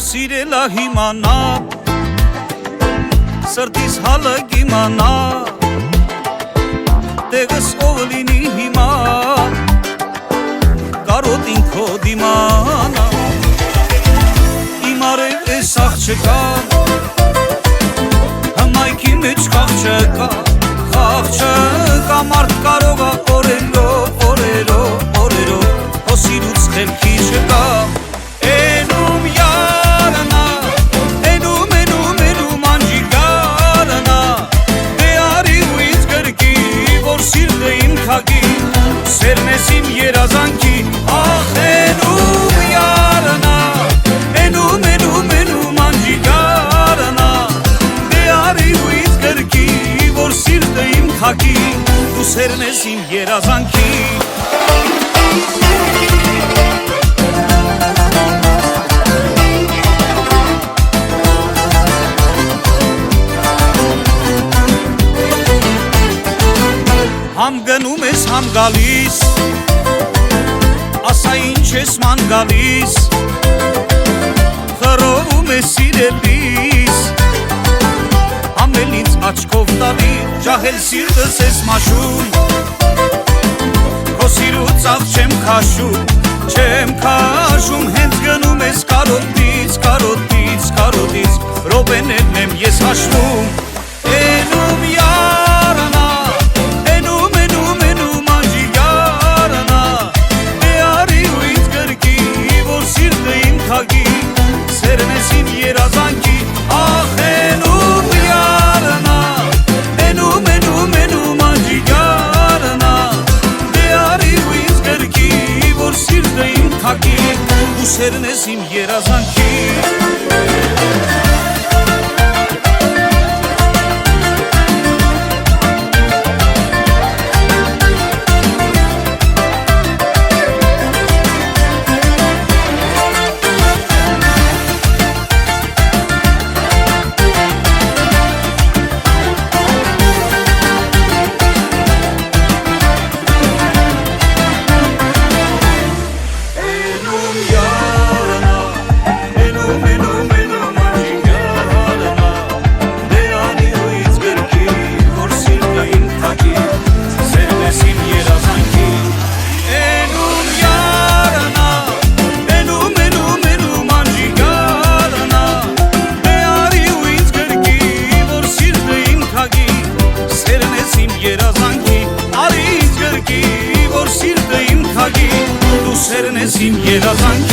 սիրելա հիմանա սրտիս հալը գիմանա տեղս ով լինի հիմա կարոտին քո դիմանա իմ արև էս աղջկա հմայքի մեջ խաղ չկա մարդ կարողա օրերով հո սիրուց խելքի չկա Էնում յարանա Էնում անջիգարանա Դե արի ու ինձ գրկի որ սիրտը իմ քագի սերն ես իմ երազանքի Ախ էնում յարանա Էնում անջիգարանա Դե արի ու ինձ գրկի որ սիրտը իմ քագի դու սերն ես իմ երազանքի Համ գնում ես համ գալիս ասա ինչ ես ման գալիս խռովում ես սիրելիս համ էլ ինձ աչքով տալի ջահել սիրտս ես մաշում քո սիրուց աղ չեմ քաշում հենց գնում ես կարոտից ռոպեներն եմ ես հաշվում Էնում յարանա Սերն ես իմ երազանքի Ախ էնում յարանա Էնում անջիգարանա Դե արի ու ինձ գրկի որ սիրտը իմ քագի Դու սերն ես իմ երազանքի Սերն ես իմ երազանքի